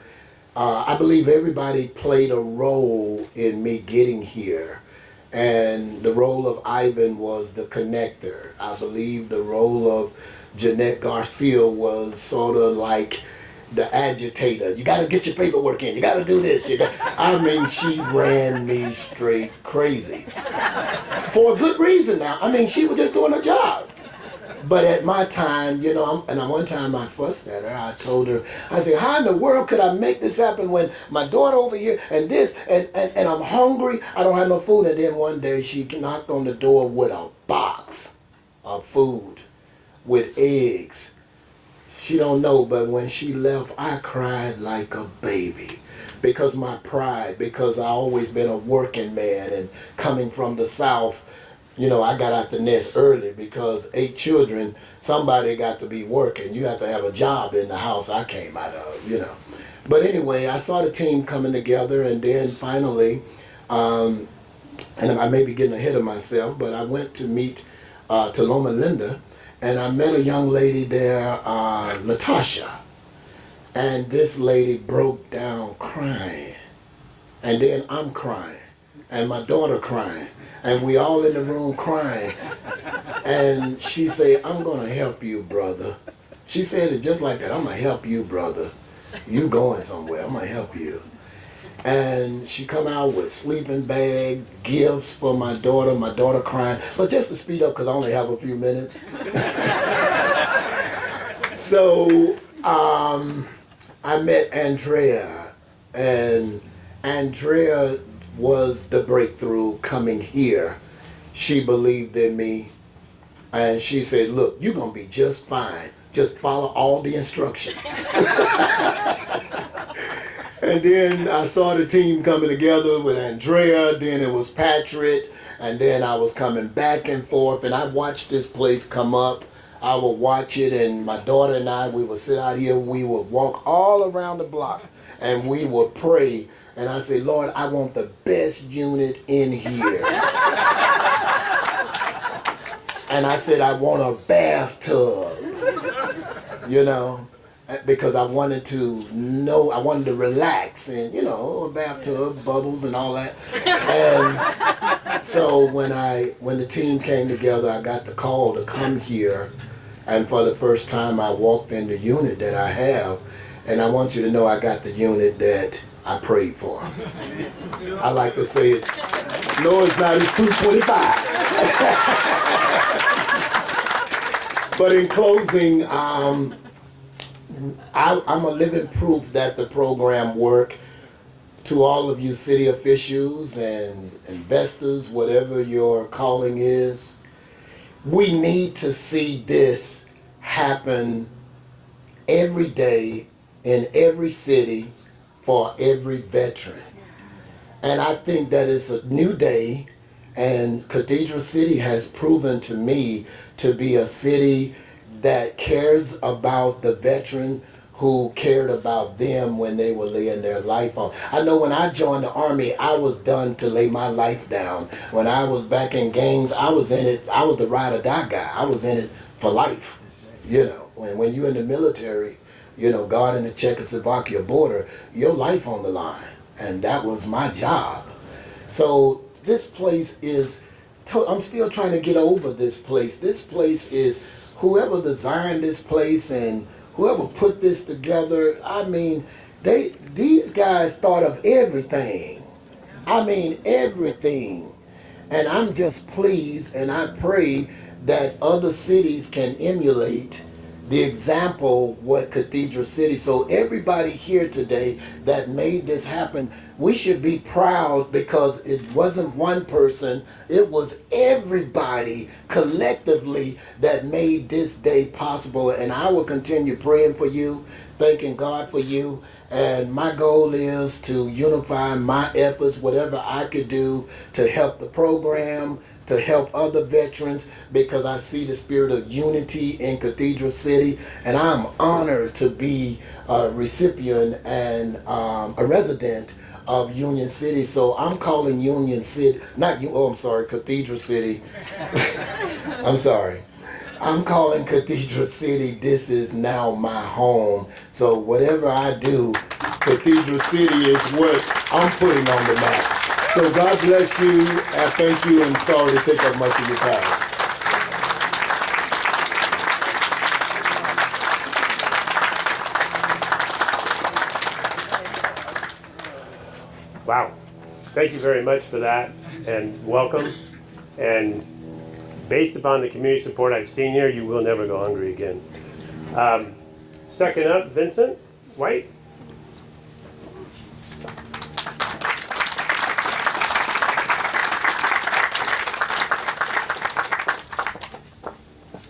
I believe everybody played a role in me getting here. And the role of Ivan was the connector. I believe the role of Jeanette Garcia was sort of like the agitator. You got to get your paperwork in. You got to do this. I mean, she ran me straight crazy. For a good reason now. I mean, she was just doing her job. But at my time, one time I fussed at her. I told her, I said, how in the world could I make this happen when my daughter over here and this, and I'm hungry, I don't have no food. And then one day she knocked on the door with a box of food, with eggs. She don't know, but when she left, I cried like a baby. Because my pride, because I always been a working man, and coming from the South, you know, I got out the nest early because 8 children, somebody got to be working. You have to have a job in the house I came out of, you know. But anyway, I saw the team coming together, and then finally, and I may be getting ahead of myself, but I went to meet to Loma Linda, and I met a young lady there, Latasha. And this lady broke down crying. And then I'm crying. And my daughter crying. And we all in the room crying. And she said, I'm going to help you, brother. She said it just like that. I'm going to help you, brother. You going somewhere. I'm going to help you. And she come out with sleeping bag, gifts for my daughter crying. But just to speed up, because I only have a few minutes. So, I met Andrea, and Andrea was the breakthrough coming here. She believed in me, and she said, look, you're going to be just fine. Just follow all the instructions. And then I saw the team coming together with Andrea, then it was Patrick, and then I was coming back and forth, and I watched this place come up. I would watch it, and my daughter and I, we would sit out here, we would walk all around the block, and we would pray. And I say, Lord, I want the best unit in here. And I said, I want a bathtub, you know, because I wanted to know, I wanted to relax, and, you know, a bathtub, bubbles and all that. And so when the team came together, I got the call to come here. And for the first time, I walked in the unit that I have, and I want you to know I got the unit that I prayed for. I like to say it, no, it's not, it's 225. But in closing, I'm a living proof that the program worked. To all of you city officials and investors, whatever your calling is, we need to see this happen every day in every city for every veteran. And I think that it's a new day, and Cathedral City has proven to me to be a city that cares about the veteran who cared about them when they were laying their life on. I know when I joined the Army, I was done to lay my life down. When I was back in gangs, I was in it, I was the ride or die guy. I was in it for life. You know, when you're in the military, you know, guarding the Czechoslovakia border, your life on the line. And that was my job. So this place is, I'm still trying to get over this place. This place is, whoever designed this place and whoever put this together, I mean, these guys thought of everything. I mean, everything. And I'm just pleased, and I pray that other cities can emulate the example what Cathedral City. So everybody here today that made this happen, we should be proud, because it wasn't one person, it was everybody collectively that made this day possible. And I will continue praying for you, thanking God for you. And my goal is to unify my efforts, whatever I could do to help the program, to help other veterans, because I see the spirit of unity in Cathedral City, and I'm honored to be a recipient and a resident of Union City. So I'm calling Union City, Cathedral City. I'm sorry. I'm calling Cathedral City, this is now my home. So whatever I do, Cathedral City is what I'm putting on the map. So God bless you, and thank you, and sorry to take up much of your time. Wow. Thank you very much for that, and welcome. And based upon the community support I've seen here, you will never go hungry again. Second up, Vincent White.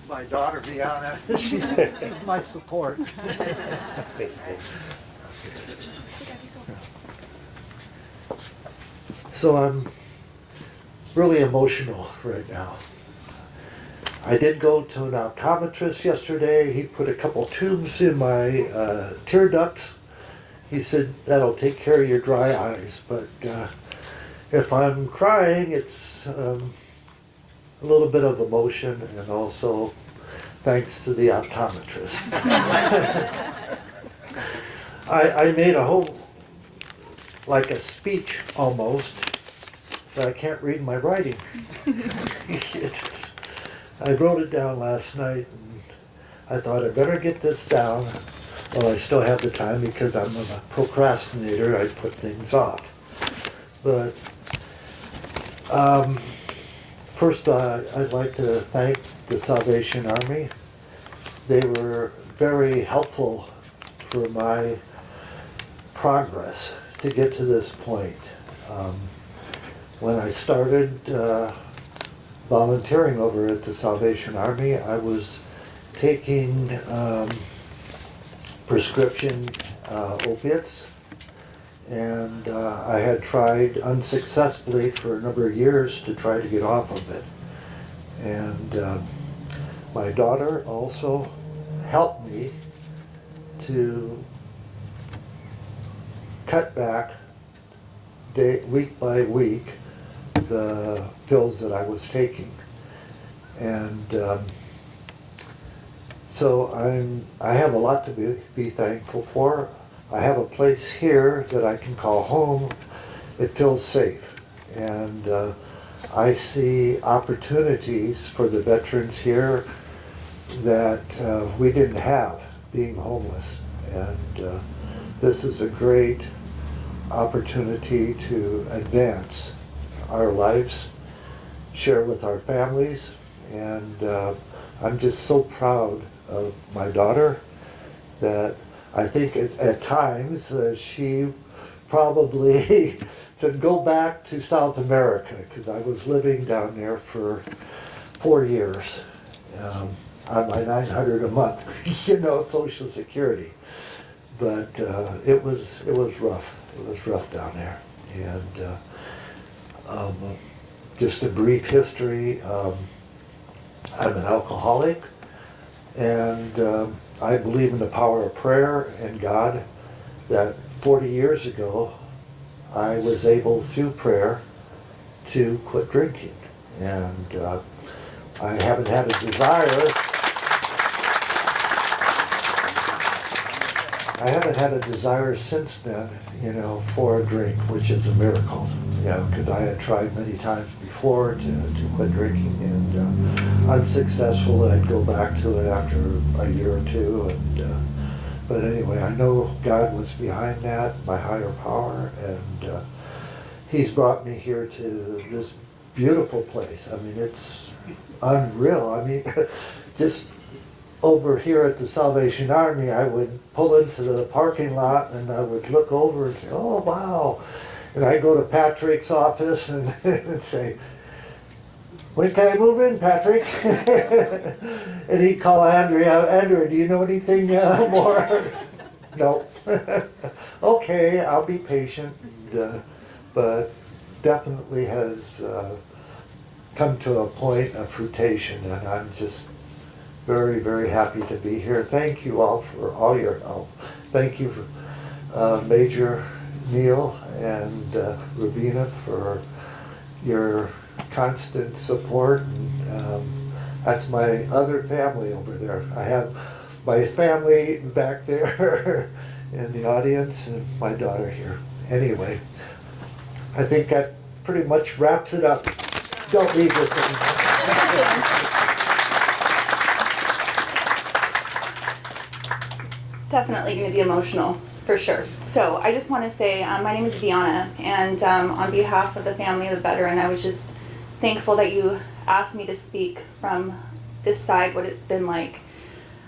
My daughter Deanna. She's my support. So I'm really emotional right now. I did go to an optometrist yesterday. He put a couple tubes in my tear ducts. He said that'll take care of your dry eyes, but if I'm crying, it's a little bit of emotion, and also thanks to the optometrist. I made a whole, like a speech almost, but I can't read my writing. I wrote it down last night, and I thought I better get this down while I still have the time, because I'm a procrastinator. I put things off. But first, I'd like to thank the Salvation Army. They were very helpful for my progress to get to this point. When I started volunteering over at the Salvation Army, I was taking prescription opiates, and I had tried unsuccessfully for a number of years to try to get off of it. And my daughter also helped me to cut back week by week the pills that I was taking. And so I have a lot to be thankful for. I have a place here that I can call home. It feels safe. And I see opportunities for the veterans here that we didn't have being homeless. And this is a great opportunity to advance our lives, share with our families, and I'm just so proud of my daughter that I think at times she probably said, go back to South America, because I was living down there for 4 years on my $900 a month, Social Security. But it was rough. It was rough down there. And just a brief history. I'm an alcoholic, and I believe in the power of prayer and God, that 40 years ago I was able, through prayer, to quit drinking. And I haven't had a desire. I haven't had a desire since then, for a drink, which is a miracle, because I had tried many times before to quit drinking, and unsuccessful. I'd go back to it after a year or two, but anyway, I know God was behind that, my higher power, and He's brought me here to this beautiful place. I mean, it's unreal. I mean, just over here at the Salvation Army, I would pull into the parking lot and I would look over and say, oh, wow. And I'd go to Patrick's office and, and say, when can I move in, Patrick? And he'd call Andrea. Andrea, do you know anything more? No. Okay, I'll be patient. But definitely has come to a point of fruition, and I'm just very, very happy to be here. Thank you all for all your help. Thank you, Major Neil and Rubina, for your constant support. And, that's my other family over there. I have my family back there in the audience and my daughter here. Anyway, I think that pretty much wraps it up. Don't leave this anymore. Definitely going to be emotional, for sure. So I just want to say my name is Viana, and on behalf of the family of the veteran, I was just thankful that you asked me to speak from this side, what it's been like.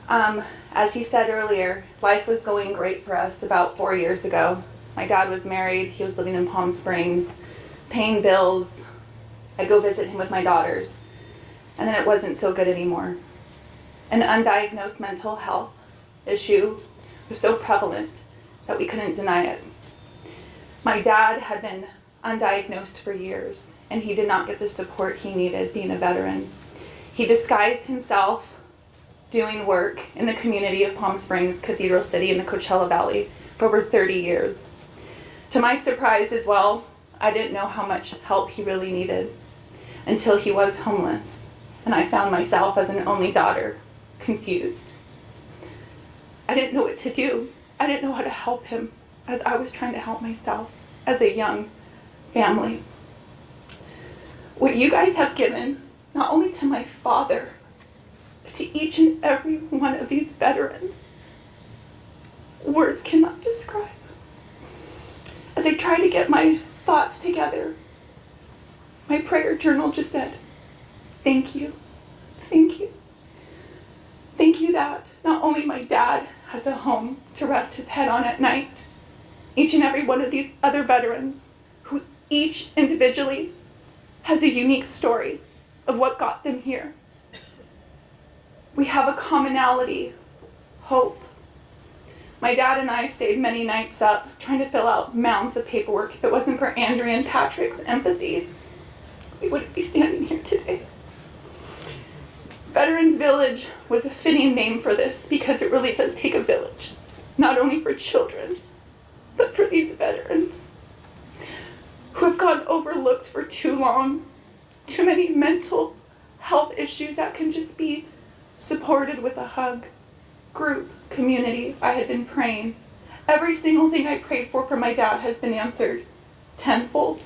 As he said earlier, life was going great for us about 4 years ago. My dad was married, he was living in Palm Springs, paying bills. I'd go visit him with my daughters. And then it wasn't so good anymore. An undiagnosed mental health issue was so prevalent that we couldn't deny it. My dad had been undiagnosed for years, and he did not get the support he needed being a veteran. He disguised himself doing work in the community of Palm Springs, Cathedral City, in the Coachella Valley for over 30 years. To my surprise as well, I didn't know how much help he really needed until he was homeless, and I found myself as an only daughter, confused. I didn't know what to do. I didn't know how to help him as I was trying to help myself as a young family. What you guys have given, not only to my father, but to each and every one of these veterans, words cannot describe. As I try to get my thoughts together, my prayer journal just said, thank you, thank you. Thank you that not only my dad has a home to rest his head on at night, each and every one of these other veterans, who each individually has a unique story of what got them here. We have a commonality, hope. My dad and I stayed many nights up trying to fill out mounds of paperwork. If it wasn't for Andrea and Patrick's empathy, we wouldn't be standing here today. Veterans Village was a fitting name for this because it really does take a village, not only for children, but for these veterans who have gone overlooked for too long, too many mental health issues that can just be supported with a hug, group, community. I had been praying. Every single thing I prayed for my dad has been answered tenfold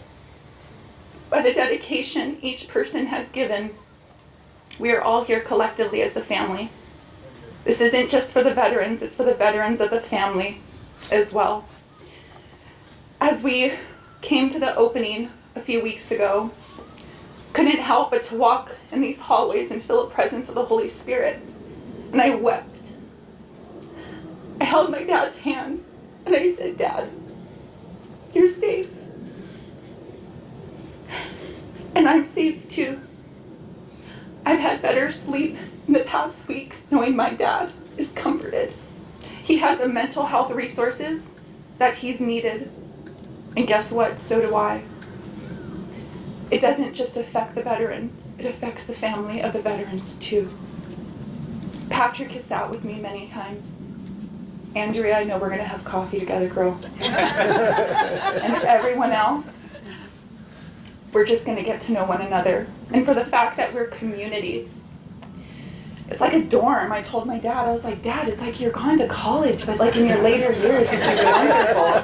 by the dedication each person has given. We are all here collectively as a family. This isn't just for the veterans, it's for the veterans of the family as well. As we came to the opening a few weeks ago, couldn't help but to walk in these hallways and feel the presence of the Holy Spirit. And I wept. I held my dad's hand and I said, Dad, you're safe. And I'm safe too. I've had better sleep in the past week knowing my dad is comforted. He has the mental health resources that he's needed. And guess what? So do I. It doesn't just affect the veteran, it affects the family of the veterans too. Patrick has sat with me many times. Andrea, I know we're gonna have coffee together, girl. And everyone else, we're just gonna get to know one another. And for the fact that we're community, it's like a dorm. I told my dad, I was like, Dad, it's like you're going to college, but like in your later years, this is wonderful.